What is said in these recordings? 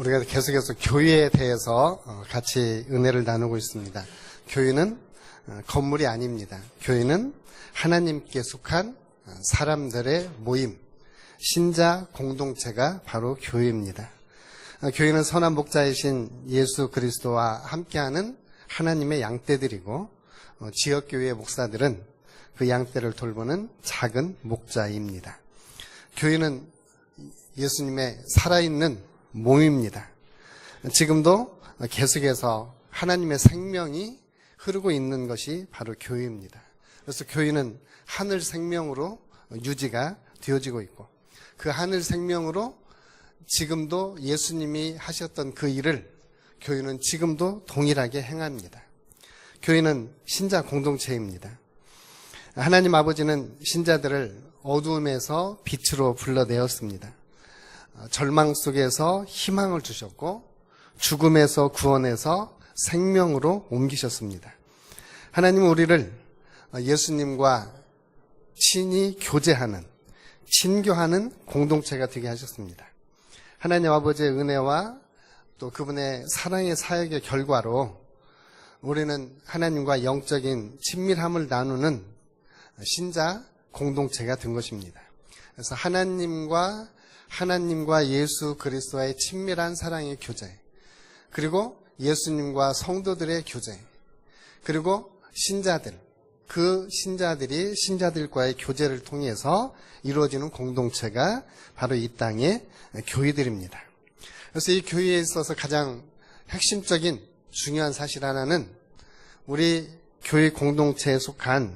우리가 계속해서 교회에 대해서 같이 은혜를 나누고 있습니다. 교회는 건물이 아닙니다. 교회는 하나님께 속한 사람들의 모임, 신자 공동체가 바로 교회입니다. 교회는 선한 목자이신 예수 그리스도와 함께하는 하나님의 양떼들이고, 지역교회의 목사들은 그 양떼를 돌보는 작은 목자입니다. 교회는 예수님의 살아있는 몸입니다. 지금도 계속해서 하나님의 생명이 흐르고 있는 것이 바로 교회입니다. 그래서 교회는 하늘 생명으로 유지가 되어지고 있고, 그 하늘 생명으로 지금도 예수님이 하셨던 그 일을 교회는 지금도 동일하게 행합니다. 교회는 신자 공동체입니다. 하나님 아버지는 신자들을 어두움에서 빛으로 불러내었습니다. 절망 속에서 희망을 주셨고, 죽음에서 구원해서 생명으로 옮기셨습니다. 하나님은 우리를 예수님과 친히 교제하는, 친교하는 공동체가 되게 하셨습니다. 하나님 아버지의 은혜와 또 그분의 사랑의 사역의 결과로 우리는 하나님과 영적인 친밀함을 나누는 신자 공동체가 된 것입니다. 그래서 하나님과 예수 그리스도의 친밀한 사랑의 교제, 그리고 예수님과 성도들의 교제, 그리고 신자들, 그 신자들이 신자들과의 교제를 통해서 이루어지는 공동체가 바로 이 땅의 교회들입니다. 그래서 이 교회에 있어서 가장 핵심적인 중요한 사실 하나는, 우리 교회 공동체에 속한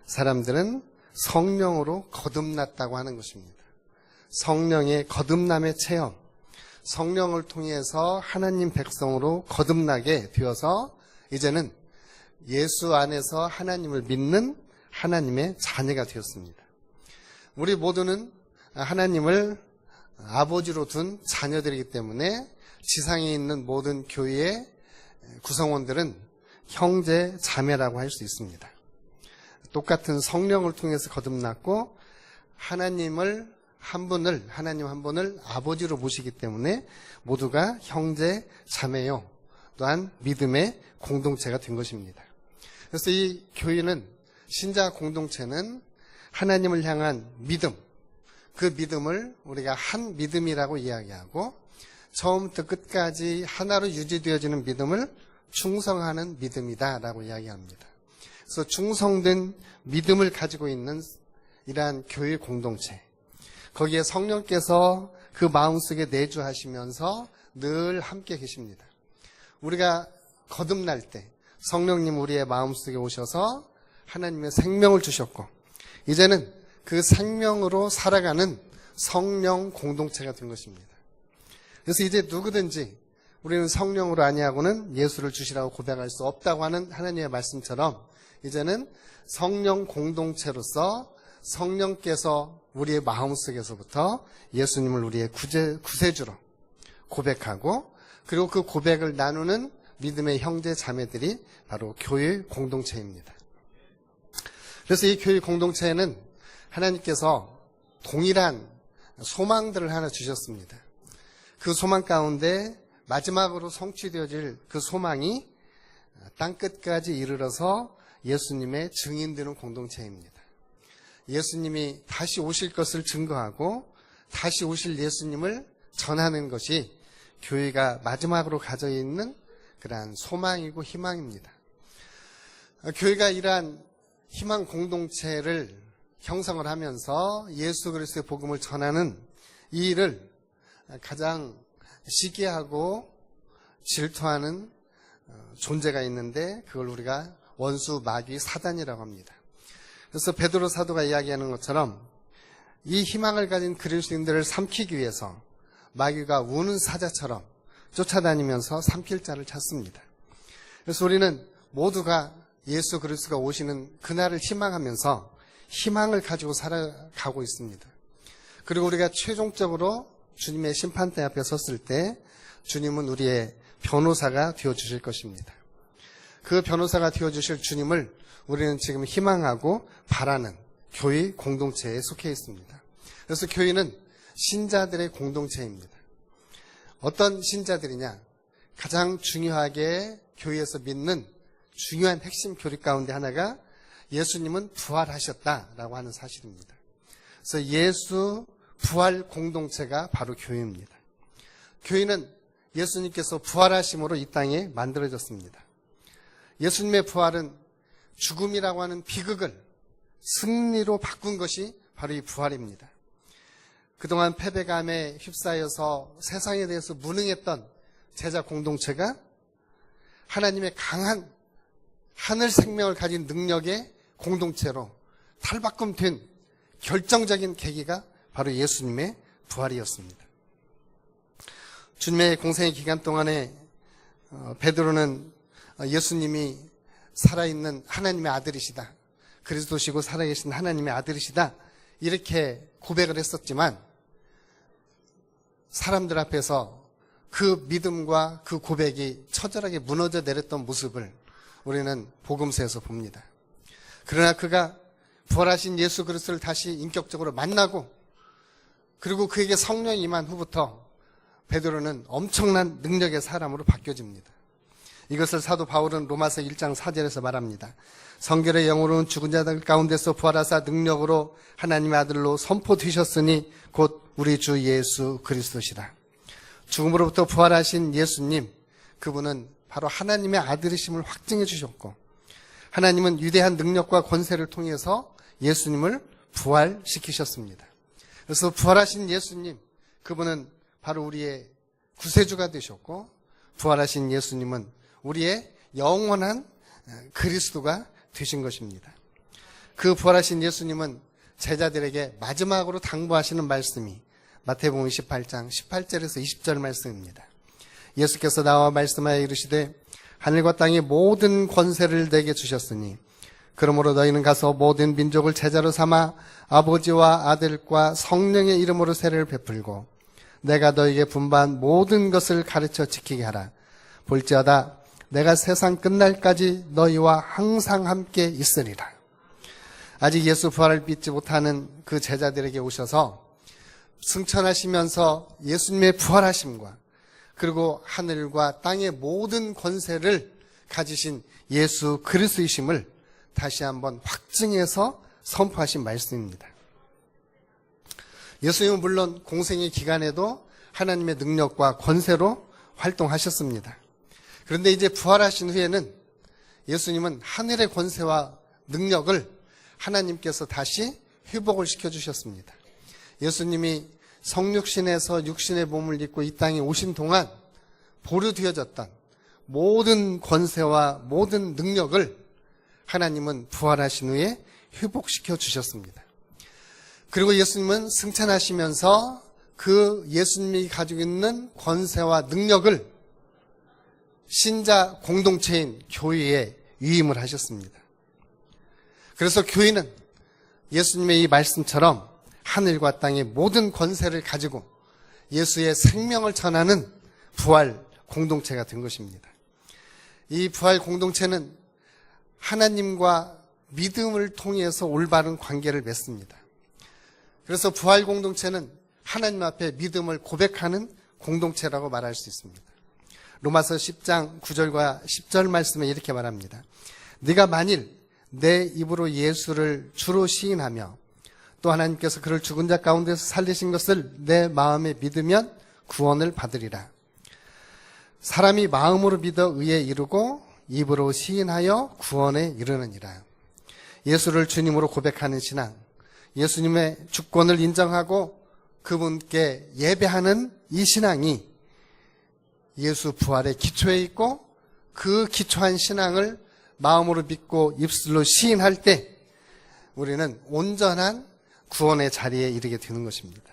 사람들은 성령으로 거듭났다고 하는 것입니다. 성령의 거듭남의 체험, 성령을 통해서 하나님 백성으로 거듭나게 되어서 이제는 예수 안에서 하나님을 믿는 하나님의 자녀가 되었습니다. 우리 모두는 하나님을 아버지로 둔 자녀들이기 때문에 지상에 있는 모든 교회의 구성원들은 형제 자매라고 할 수 있습니다. 똑같은 성령을 통해서 거듭났고, 하나님 한 분을 아버지로 모시기 때문에 모두가 형제 자매요, 또한 믿음의 공동체가 된 것입니다. 그래서 이 교회는, 신자 공동체는 하나님을 향한 믿음, 그 믿음을 우리가 한 믿음이라고 이야기하고, 처음부터 끝까지 하나로 유지되어지는 믿음을 충성하는 믿음이다라고 이야기합니다. 그래서 충성된 믿음을 가지고 있는 이러한 교회 공동체, 거기에 성령께서 그 마음속에 내주하시면서 늘 함께 계십니다. 우리가 거듭날 때 성령님 우리의 마음속에 오셔서 하나님의 생명을 주셨고, 이제는 그 생명으로 살아가는 성령 공동체가 된 것입니다. 그래서 이제 누구든지 우리는 성령으로 아니하고는 예수를 주시라고 고백할 수 없다고 하는 하나님의 말씀처럼, 이제는 성령 공동체로서 성령께서 우리의 마음속에서부터 예수님을 우리의 구세주로 고백하고, 그리고 그 고백을 나누는 믿음의 형제 자매들이 바로 교회 공동체입니다. 그래서 이 교회 공동체에는 하나님께서 동일한 소망들을 하나 주셨습니다. 그 소망 가운데 마지막으로 성취되어질 그 소망이 땅끝까지 이르러서 예수님의 증인되는 공동체입니다. 예수님이 다시 오실 것을 증거하고 다시 오실 예수님을 전하는 것이 교회가 마지막으로 가져 있는 그러한 소망이고 희망입니다. 교회가 이러한 희망 공동체를 형성을 하면서 예수 그리스도의 복음을 전하는 이 일을 가장 시기하고 질투하는 존재가 있는데, 그걸 우리가 원수 마귀 사단이라고 합니다. 그래서 베드로 사도가 이야기하는 것처럼 이 희망을 가진 그리스도인들을 삼키기 위해서 마귀가 우는 사자처럼 쫓아다니면서 삼킬 자를 찾습니다. 그래서 우리는 모두가 예수 그리스도가 오시는 그날을 희망하면서 희망을 가지고 살아가고 있습니다. 그리고 우리가 최종적으로 주님의 심판대 앞에 섰을 때 주님은 우리의 변호사가 되어주실 것입니다. 그 변호사가 되어주실 주님을 우리는 지금 희망하고 바라는 교회 공동체에 속해 있습니다. 그래서 교회는 신자들의 공동체입니다. 어떤 신자들이냐? 가장 중요하게 교회에서 믿는 중요한 핵심 교리 가운데 하나가 예수님은 부활하셨다라고 하는 사실입니다. 그래서 예수 부활 공동체가 바로 교회입니다. 교회는 예수님께서 부활하심으로 이 땅에 만들어졌습니다. 예수님의 부활은 죽음이라고 하는 비극을 승리로 바꾼 것이 바로 이 부활입니다. 그동안 패배감에 휩싸여서 세상에 대해서 무능했던 제자 공동체가 하나님의 강한 하늘 생명을 가진 능력의 공동체로 탈바꿈된 결정적인 계기가 바로 예수님의 부활이었습니다. 주님의 공생의 기간 동안에 베드로는 예수님이 살아있는 하나님의 아들이시다, 그리스도시고 살아계신 하나님의 아들이시다, 이렇게 고백을 했었지만 사람들 앞에서 그 믿음과 그 고백이 처절하게 무너져 내렸던 모습을 우리는 복음서에서 봅니다. 그러나 그가 부활하신 예수 그리스도를 다시 인격적으로 만나고 그리고 그에게 성령이 임한 후부터 베드로는 엄청난 능력의 사람으로 바뀌어집니다. 이것을 사도 바울은 로마서 1장 4절에서 말합니다. 성결의 영으로는 죽은 자들 가운데서 부활하사 능력으로 하나님의 아들로 선포되셨으니 곧 우리 주 예수 그리스도시라. 죽음으로부터 부활하신 예수님, 그분은 바로 하나님의 아들이심을 확증해 주셨고 하나님은 위대한 능력과 권세를 통해서 예수님을 부활시키셨습니다. 그래서 부활하신 예수님, 그분은 바로 우리의 구세주가 되셨고 부활하신 예수님은 우리의 영원한 그리스도가 되신 것입니다. 그 부활하신 예수님은 제자들에게 마지막으로 당부하시는 말씀이 마태복음 28장 18절에서 20절 말씀입니다. 예수께서 나와 말씀하여 이르시되 하늘과 땅의 모든 권세를 내게 주셨으니 그러므로 너희는 가서 모든 민족을 제자로 삼아 아버지와 아들과 성령의 이름으로 세례를 베풀고 내가 너희에게 분부한 모든 것을 가르쳐 지키게 하라. 볼지어다 내가 세상 끝날까지 너희와 항상 함께 있으리라. 아직 예수 부활을 믿지 못하는 그 제자들에게 오셔서 승천하시면서 예수님의 부활하심과 그리고 하늘과 땅의 모든 권세를 가지신 예수 그리스도이심을 다시 한번 확증해서 선포하신 말씀입니다. 예수님은 물론 공생의 기간에도 하나님의 능력과 권세로 활동하셨습니다. 그런데 이제 부활하신 후에는 예수님은 하늘의 권세와 능력을 하나님께서 다시 회복을 시켜주셨습니다. 예수님이 성육신에서 육신의 몸을 입고 이 땅에 오신 동안 보류되어졌던 모든 권세와 모든 능력을 하나님은 부활하신 후에 회복시켜 주셨습니다. 그리고 예수님은 승천하시면서 그 예수님이 가지고 있는 권세와 능력을 신자 공동체인 교회에 위임을 하셨습니다. 그래서 교회는 예수님의 이 말씀처럼 하늘과 땅의 모든 권세를 가지고 예수의 생명을 전하는 부활 공동체가 된 것입니다. 이 부활 공동체는 하나님과 믿음을 통해서 올바른 관계를 맺습니다. 그래서 부활 공동체는 하나님 앞에 믿음을 고백하는 공동체라고 말할 수 있습니다. 로마서 10장 9절과 10절 말씀에 이렇게 말합니다. 네가 만일 내 입으로 예수를 주로 시인하며 또 하나님께서 그를 죽은 자 가운데서 살리신 것을 내 마음에 믿으면 구원을 받으리라. 사람이 마음으로 믿어 의에 이르고 입으로 시인하여 구원에 이르느니라. 예수를 주님으로 고백하는 신앙, 예수님의 주권을 인정하고 그분께 예배하는 이 신앙이 예수 부활의 기초에 있고 그 기초한 신앙을 마음으로 믿고 입술로 시인할 때 우리는 온전한 구원의 자리에 이르게 되는 것입니다.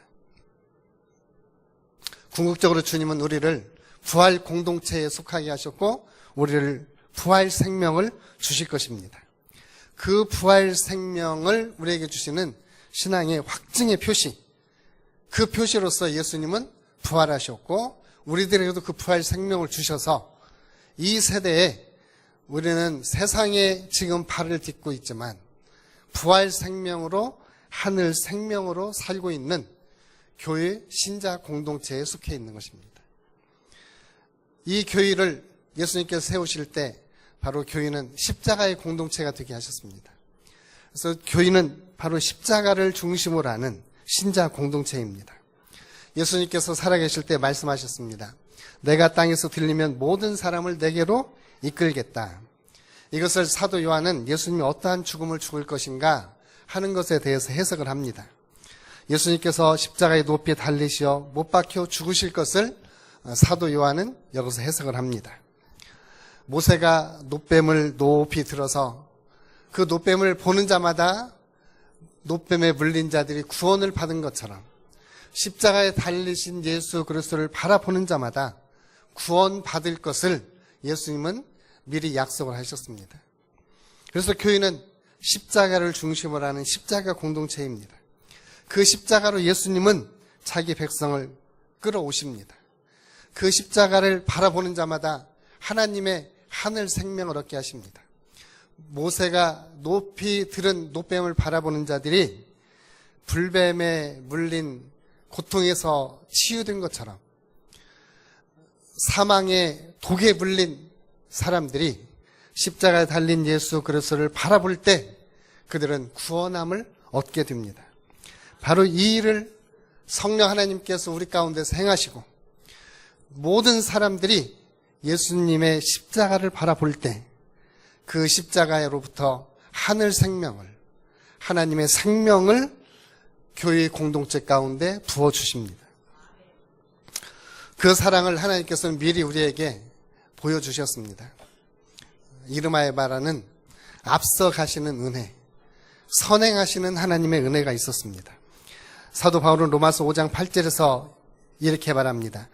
궁극적으로 주님은 우리를 부활 공동체에 속하게 하셨고 우리를 부활 생명을 주실 것입니다. 그 부활 생명을 우리에게 주시는 신앙의 확증의 표시, 그 표시로서 예수님은 부활하셨고 우리들에게도 그 부활 생명을 주셔서 이 세대에 우리는 세상에 지금 발을 딛고 있지만 부활 생명으로 하늘 생명으로 살고 있는 교회 신자 공동체에 속해 있는 것입니다. 이 교회를 예수님께서 세우실 때 바로 교회는 십자가의 공동체가 되게 하셨습니다. 그래서 교회는 바로 십자가를 중심으로 하는 신자 공동체입니다. 예수님께서 살아계실 때 말씀하셨습니다. 내가 땅에서 들리면 모든 사람을 내게로 이끌겠다. 이것을 사도 요한은 예수님이 어떠한 죽음을 죽을 것인가 하는 것에 대해서 해석을 합니다. 예수님께서 십자가의 높이에 달리시어 못 박혀 죽으실 것을 사도 요한은 여기서 해석을 합니다. 모세가 놋뱀을 높이 들어서 그 놋뱀을 보는 자마다 놋뱀에 물린 자들이 구원을 받은 것처럼 십자가에 달리신 예수 그리스도를 바라보는 자마다 구원받을 것을 예수님은 미리 약속을 하셨습니다. 그래서 교회는 십자가를 중심으로 하는 십자가 공동체입니다. 그 십자가로 예수님은 자기 백성을 끌어오십니다. 그 십자가를 바라보는 자마다 하나님의 하늘 생명을 얻게 하십니다. 모세가 높이 들은 놋뱀을 바라보는 자들이 불뱀에 물린 고통에서 치유된 것처럼 사망의 독에 물린 사람들이 십자가에 달린 예수 그리스도를 바라볼 때 그들은 구원함을 얻게 됩니다. 바로 이 일을 성령 하나님께서 우리 가운데서 행하시고 모든 사람들이 예수님의 십자가를 바라볼 때 그 십자가로부터 하늘 생명을, 하나님의 생명을 교회의 공동체 가운데 부어주십니다. 그 사랑을 하나님께서는 미리 우리에게 보여주셨습니다. 이름하여 말하는 앞서 가시는 은혜, 선행하시는 하나님의 은혜가 있었습니다. 사도 바울은 로마서 5장 8절에서 이렇게 말합니다.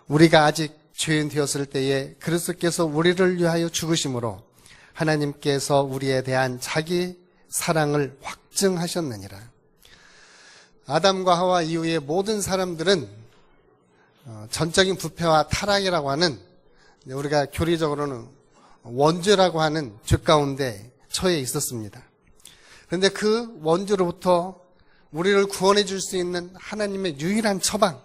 우리가 아직 죄인 되었을 때에 그리스도께서 우리를 위하여 죽으심으로 하나님께서 우리에 대한 자기 사랑을 확증하셨느니라. 아담과 하와 이후의 모든 사람들은 전적인 부패와 타락이라고 하는, 우리가 교리적으로는 원죄라고 하는 죄 가운데 처해 있었습니다. 그런데 그 원죄로부터 우리를 구원해 줄 수 있는 하나님의 유일한 처방,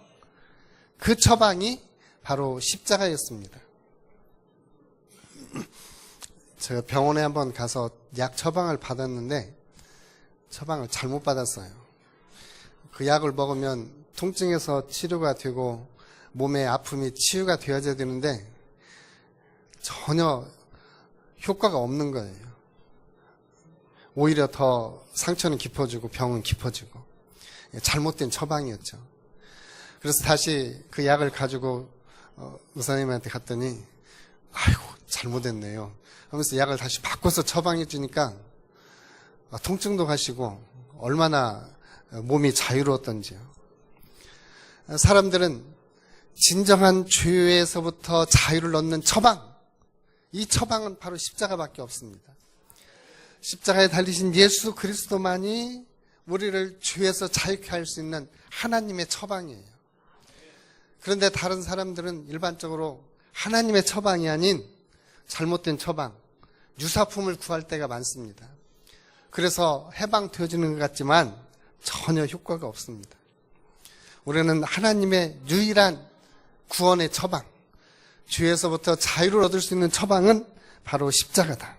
그 처방이 바로 십자가였습니다. 제가 병원에 한번 가서 약 처방을 받았는데 처방을 잘못 받았어요. 그 약을 먹으면 통증에서 치료가 되고 몸의 아픔이 치유가 되어야 되는데 전혀 효과가 없는 거예요. 오히려 더 상처는 깊어지고 병은 깊어지고 잘못된 처방이었죠. 그래서 다시 그 약을 가지고 의사님한테 갔더니 아이고 잘못했네요 하면서 약을 다시 바꿔서 처방해 주니까 통증도 가시고 얼마나 몸이 자유로웠던지요. 사람들은 진정한 죄에서부터 자유를 얻는 처방, 이 처방은 바로 십자가밖에 없습니다. 십자가에 달리신 예수 그리스도만이 우리를 죄에서 자유케 할 수 있는 하나님의 처방이에요. 그런데 다른 사람들은 일반적으로 하나님의 처방이 아닌 잘못된 처방, 유사품을 구할 때가 많습니다. 그래서 해방되어지는 것 같지만 전혀 효과가 없습니다. 우리는 하나님의 유일한 구원의 처방, 죄에서부터 자유를 얻을 수 있는 처방은 바로 십자가다.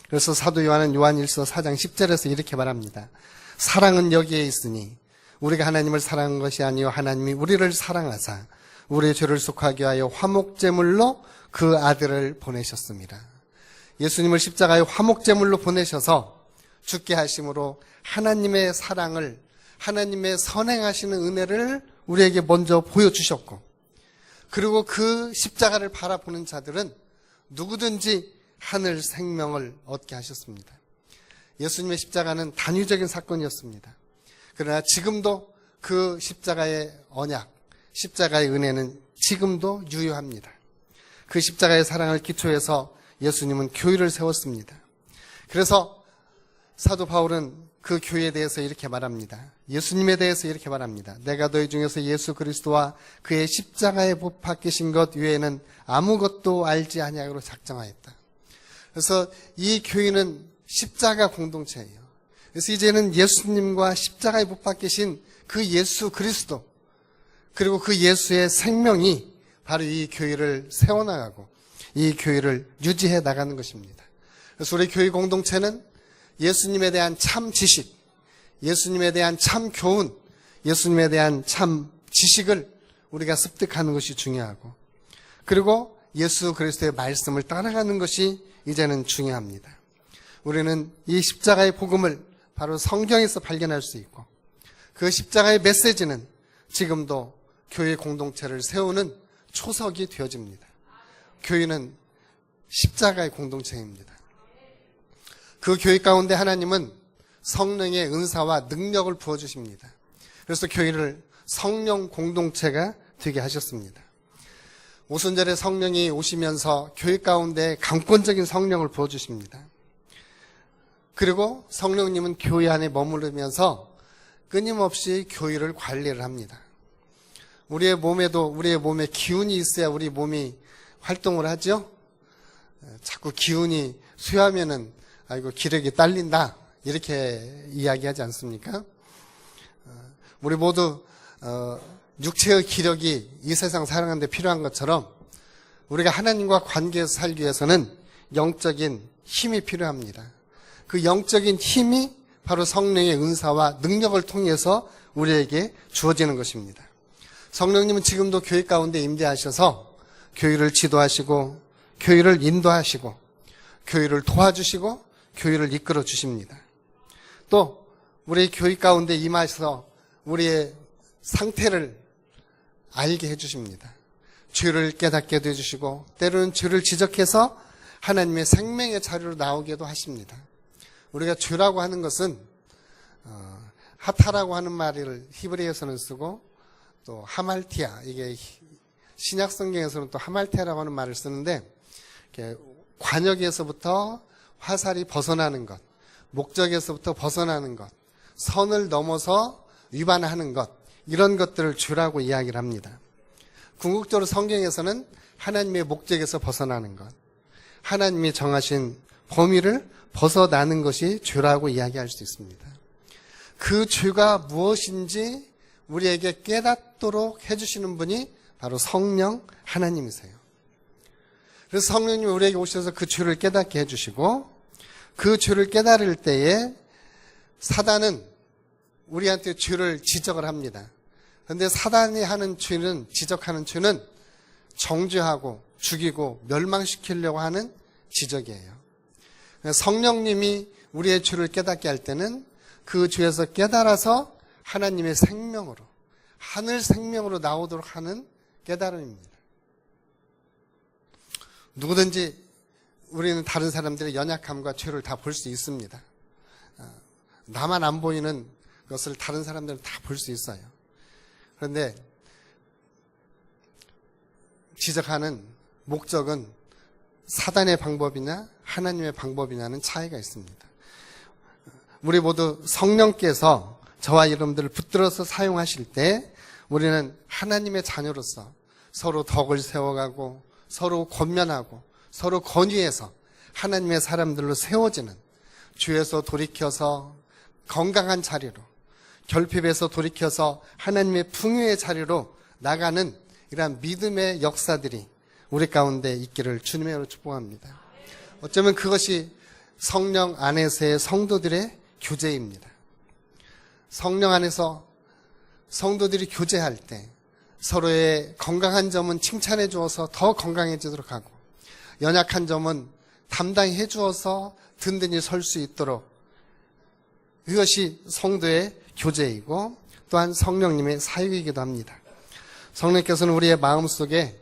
그래서 사도 요한은 요한일서 4장 10절에서 이렇게 말합니다. 사랑은 여기에 있으니 우리가 하나님을 사랑한 것이 아니요 하나님이 우리를 사랑하사 우리의 죄를 속하게 하여 화목제물로 그 아들을 보내셨습니다. 예수님을 십자가의 화목제물로 보내셔서 죽게 하심으로 하나님의 사랑을, 하나님의 선행하시는 은혜를 우리에게 먼저 보여주셨고, 그리고 그 십자가를 바라보는 자들은 누구든지 하늘 생명을 얻게 하셨습니다. 예수님의 십자가는 단위적인 사건이었습니다. 그러나 지금도 그 십자가의 언약, 십자가의 은혜는 지금도 유효합니다. 그 십자가의 사랑을 기초해서 예수님은 교회를 세웠습니다. 그래서 사도 바울은 그 교회에 대해서 이렇게 말합니다. 예수님에 대해서 이렇게 말합니다. 내가 너희 중에서 예수 그리스도와 그의 십자가에 못 박히신 것 외에는 아무것도 알지 아니하기로 작정하였다. 그래서 이 교회는 십자가 공동체예요. 그래서 이제는 예수님과 십자가에 못 박히신 그 예수 그리스도, 그리고 그 예수의 생명이 바로 이 교회를 세워나가고 이 교회를 유지해 나가는 것입니다. 그래서 우리 교회 공동체는 예수님에 대한 참 지식, 예수님에 대한 참 교훈, 예수님에 대한 참 지식을 우리가 습득하는 것이 중요하고, 그리고 예수 그리스도의 말씀을 따라가는 것이 이제는 중요합니다. 우리는 이 십자가의 복음을 바로 성경에서 발견할 수 있고, 그 십자가의 메시지는 지금도 교회 공동체를 세우는 초석이 되어집니다. 교회는 십자가의 공동체입니다. 그 교회 가운데 하나님은 성령의 은사와 능력을 부어주십니다. 그래서 교회를 성령 공동체가 되게 하셨습니다. 오순절에 성령이 오시면서 교회 가운데 강권적인 성령을 부어주십니다. 그리고 성령님은 교회 안에 머무르면서 끊임없이 교회를 관리를 합니다. 우리의 몸에 기운이 있어야 우리 몸이 활동을 하죠. 자꾸 기운이 쇠하면은 아이고 기력이 딸린다 이렇게 이야기하지 않습니까? 우리 모두 육체의 기력이 이 세상 살아가는 데 필요한 것처럼 우리가 하나님과 관계에서 살기 위해서는 영적인 힘이 필요합니다. 그 영적인 힘이 바로 성령의 은사와 능력을 통해서 우리에게 주어지는 것입니다. 성령님은 지금도 교회 가운데 임재하셔서 교회를 지도하시고 교회를 인도하시고 교회를 도와주시고 교회를 이끌어 주십니다. 또 우리 교회 가운데 임하셔서 우리의 상태를 알게 해주십니다. 죄를 깨닫게 해주시고 때로는 죄를 지적해서 하나님의 생명의 자리로 나오게도 하십니다. 우리가 죄라고 하는 것은 하타라고 하는 말을 히브리어에서는 쓰고 또 하말티아, 이게 신약 성경에서는 또 하말티아라고 하는 말을 쓰는데 관역에서부터 화살이 벗어나는 것, 목적에서부터 벗어나는 것, 선을 넘어서 위반하는 것, 이런 것들을 죄라고 이야기를 합니다. 궁극적으로 성경에서는 하나님의 목적에서 벗어나는 것, 하나님이 정하신 범위를 벗어나는 것이 죄라고 이야기할 수 있습니다. 그 죄가 무엇인지 우리에게 깨닫도록 해주시는 분이 바로 성령 하나님이세요. 그래서 성령님이 우리에게 오셔서 그 죄를 깨닫게 해주시고, 그 죄를 깨달을 때에 사단은 우리한테 죄를 지적을 합니다. 그런데 사단이 하는 죄는, 지적하는 죄는 정죄하고 죽이고 멸망시키려고 하는 지적이에요. 성령님이 우리의 죄를 깨닫게 할 때는 그 죄에서 깨달아서 하나님의 생명으로, 하늘 생명으로 나오도록 하는 깨달음입니다. 누구든지 우리는 다른 사람들의 연약함과 죄를 다 볼 수 있습니다. 나만 안 보이는 것을 다른 사람들은 다 볼 수 있어요. 그런데 지적하는 목적은 사단의 방법이냐 하나님의 방법이냐는 차이가 있습니다. 우리 모두 성령께서 저와 여러분들을 붙들어서 사용하실 때 우리는 하나님의 자녀로서 서로 덕을 세워가고 서로 권면하고 서로 건의해서 하나님의 사람들로 세워지는, 죄에서 돌이켜서 건강한 자리로, 결핍에서 돌이켜서 하나님의 풍요의 자리로 나가는 이러한 믿음의 역사들이 우리 가운데 있기를 주님의 이름으로 축복합니다. 어쩌면 그것이 성령 안에서의 성도들의 교제입니다. 성령 안에서 성도들이 교제할 때 서로의 건강한 점은 칭찬해 주어서 더 건강해지도록 하고, 연약한 점은 담당해 주어서 든든히 설 수 있도록, 이것이 성도의 교제이고 또한 성령님의 사역이기도 합니다. 성령께서는 우리의 마음속에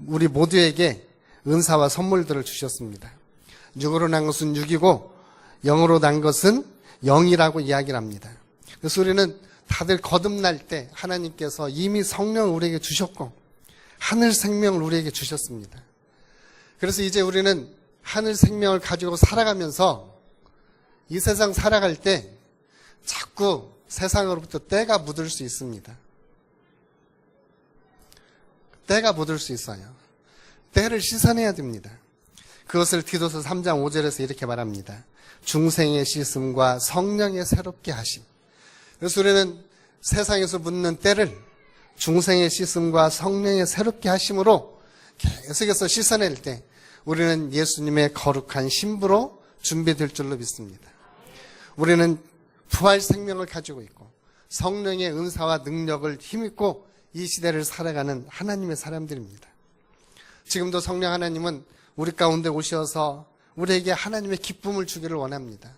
우리 모두에게 은사와 선물들을 주셨습니다. 육으로 난 것은 육이고 영으로 난 것은 영이라고 이야기를 합니다. 그래서 우리는 다들 거듭날 때 하나님께서 이미 성령을 우리에게 주셨고 하늘 생명을 우리에게 주셨습니다. 그래서 이제 우리는 하늘 생명을 가지고 살아가면서 이 세상 살아갈 때 자꾸 세상으로부터 때가 묻을 수 있습니다. 때가 묻을 수 있어요. 때를 씻어내야 됩니다. 그것을 디도서 3장 5절에서 이렇게 말합니다. 중생의 씻음과 성령의 새롭게 하심. 그래서 우리는 세상에서 묻는 때를 중생의 씻음과 성령의 새롭게 하심으로 계속해서 씻어낼 때 우리는 예수님의 거룩한 신부로 준비될 줄로 믿습니다. 우리는 부활 생명을 가지고 있고 성령의 은사와 능력을 힘입고 이 시대를 살아가는 하나님의 사람들입니다. 지금도 성령 하나님은 우리 가운데 오셔서 우리에게 하나님의 기쁨을 주기를 원합니다.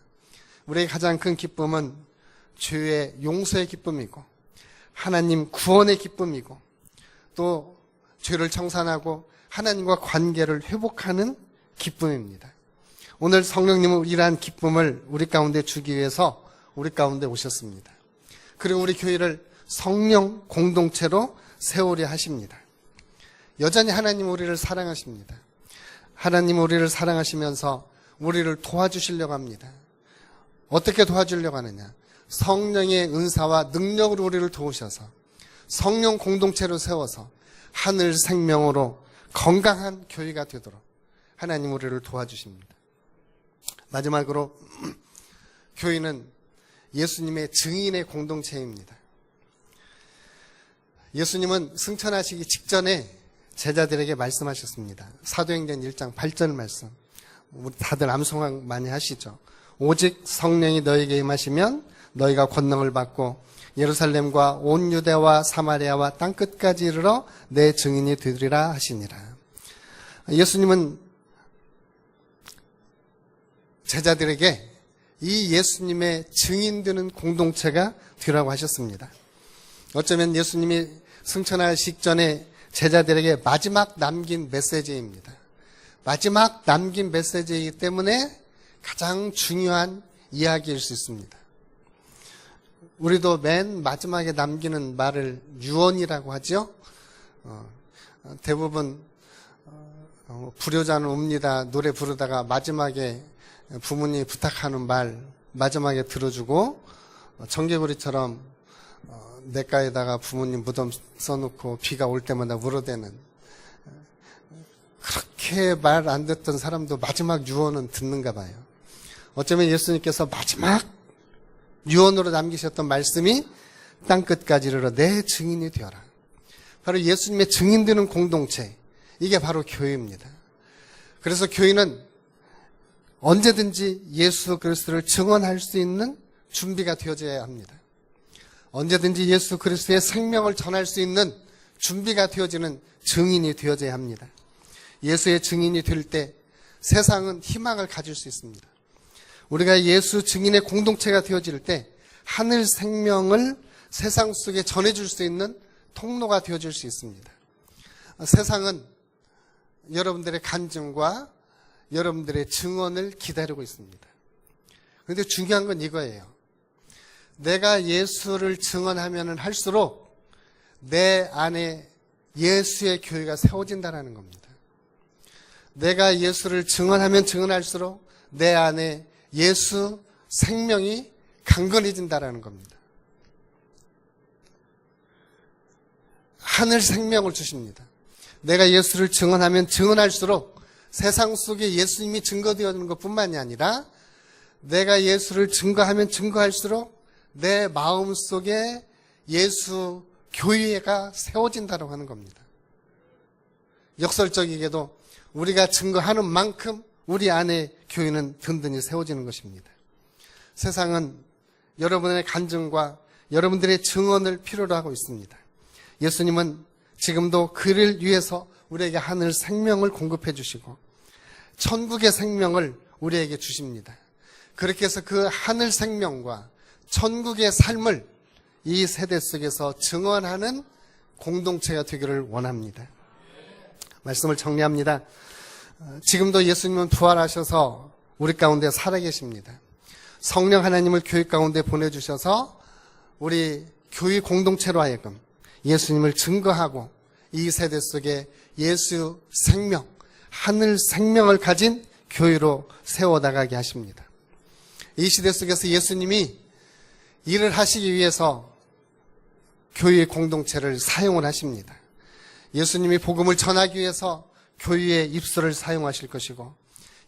우리의 가장 큰 기쁨은 죄의 용서의 기쁨이고 하나님 구원의 기쁨이고 또 죄를 청산하고 하나님과 관계를 회복하는 기쁨입니다. 오늘 성령님은 이러한 기쁨을 우리 가운데 주기 위해서 우리 가운데 오셨습니다. 그리고 우리 교회를 성령 공동체로 세우려 하십니다. 여전히 하나님 우리를 사랑하십니다. 하나님 우리를 사랑하시면서 우리를 도와주시려고 합니다. 어떻게 도와주려고 하느냐? 성령의 은사와 능력으로 우리를 도우셔서 성령 공동체로 세워서 하늘 생명으로 건강한 교회가 되도록 하나님 우리를 도와주십니다. 마지막으로 교회는 예수님의 증인의 공동체입니다. 예수님은 승천하시기 직전에 제자들에게 말씀하셨습니다. 사도행전 1장 8절 말씀. 우리 다들 암송 많이 하시죠. 오직 성령이 너에게 임하시면 너희가 권능을 받고 예루살렘과 온 유대와 사마리아와 땅끝까지 이르러 내 증인이 되리라 하시니라. 예수님은 제자들에게 이 예수님의 증인되는 공동체가 되라고 하셨습니다. 어쩌면 예수님이 승천하시기 전에 제자들에게 마지막 남긴 메시지입니다. 마지막 남긴 메시지이기 때문에 가장 중요한 이야기일 수 있습니다. 우리도 맨 마지막에 남기는 말을 유언이라고 하죠. 대부분 불효자는 옵니다 노래 부르다가 마지막에 부모님이 부탁하는 말 마지막에 들어주고 청개구리처럼 냇가에다가 부모님 무덤 써놓고 비가 올 때마다 물어대는, 그렇게 말 안 듣던 사람도 마지막 유언은 듣는가 봐요. 어쩌면 예수님께서 마지막 유언으로 남기셨던 말씀이 땅끝까지 이르러 내 증인이 되어라. 바로 예수님의 증인되는 공동체, 이게 바로 교회입니다. 그래서 교회는 언제든지 예수 그리스도를 증언할 수 있는 준비가 되어져야 합니다. 언제든지 예수 그리스도의 생명을 전할 수 있는 준비가 되어지는 증인이 되어져야 합니다. 예수의 증인이 될 때 세상은 희망을 가질 수 있습니다. 우리가 예수 증인의 공동체가 되어질 때 하늘 생명을 세상 속에 전해줄 수 있는 통로가 되어줄 수 있습니다. 세상은 여러분들의 간증과 여러분들의 증언을 기다리고 있습니다. 그런데 중요한 건 이거예요. 내가 예수를 증언하면 할수록 내 안에 예수의 교회가 세워진다는 겁니다. 내가 예수를 증언하면 증언할수록 내 안에 예수 생명이 강건해진다는 겁니다. 하늘 생명을 주십니다. 내가 예수를 증언하면 증언할수록 세상 속에 예수님이 증거되어지는 것뿐만이 아니라 내가 예수를 증거하면 증거할수록 내 마음 속에 예수 교회가 세워진다고 하는 겁니다. 역설적이게도 우리가 증거하는 만큼 우리 안에 교회는 든든히 세워지는 것입니다. 세상은 여러분의 간증과 여러분들의 증언을 필요로 하고 있습니다. 예수님은 지금도 그를 위해서 우리에게 하늘 생명을 공급해 주시고 천국의 생명을 우리에게 주십니다. 그렇게 해서 그 하늘 생명과 천국의 삶을 이 세대 속에서 증언하는 공동체가 되기를 원합니다. 말씀을 정리합니다. 지금도 예수님은 부활하셔서 우리 가운데 살아계십니다. 성령 하나님을 교회 가운데 보내주셔서 우리 교회 공동체로 하여금 예수님을 증거하고 이 세대 속에 예수 생명, 하늘 생명을 가진 교회로 세워나가게 하십니다. 이 시대 속에서 예수님이 일을 하시기 위해서 교회의 공동체를 사용을 하십니다. 예수님이 복음을 전하기 위해서 교회의 입술을 사용하실 것이고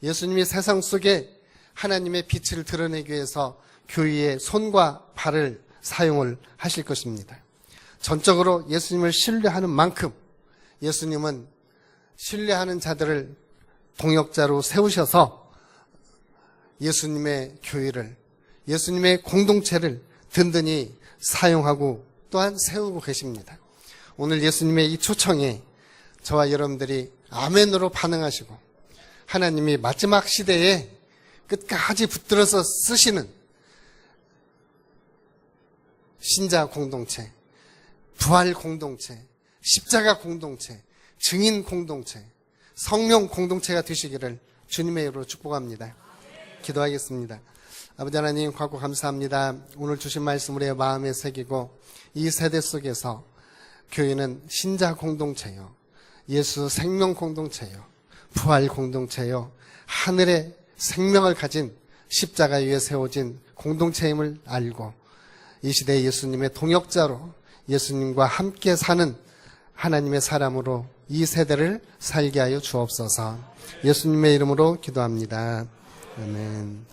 예수님이 세상 속에 하나님의 빛을 드러내기 위해서 교회의 손과 발을 사용을 하실 것입니다. 전적으로 예수님을 신뢰하는 만큼 예수님은 신뢰하는 자들을 동역자로 세우셔서 예수님의 교회를, 예수님의 공동체를 든든히 사용하고 또한 세우고 계십니다. 오늘 예수님의 이 초청에 저와 여러분들이 아멘으로 반응하시고 하나님이 마지막 시대에 끝까지 붙들어서 쓰시는 신자 공동체, 부활 공동체, 십자가 공동체, 증인 공동체, 성령 공동체가 되시기를 주님의 이름으로 축복합니다. 기도하겠습니다. 아버지 하나님, 과거 감사합니다. 오늘 주신 말씀 우리의 마음에 새기고 이 세대 속에서 교회는 신자 공동체요, 예수 생명 공동체요, 부활 공동체요, 하늘의 생명을 가진 십자가 위에 세워진 공동체임을 알고 이 시대에 예수님의 동역자로 예수님과 함께 사는 하나님의 사람으로 이 세대를 살게 하여 주옵소서. 예수님의 이름으로 기도합니다. 아멘.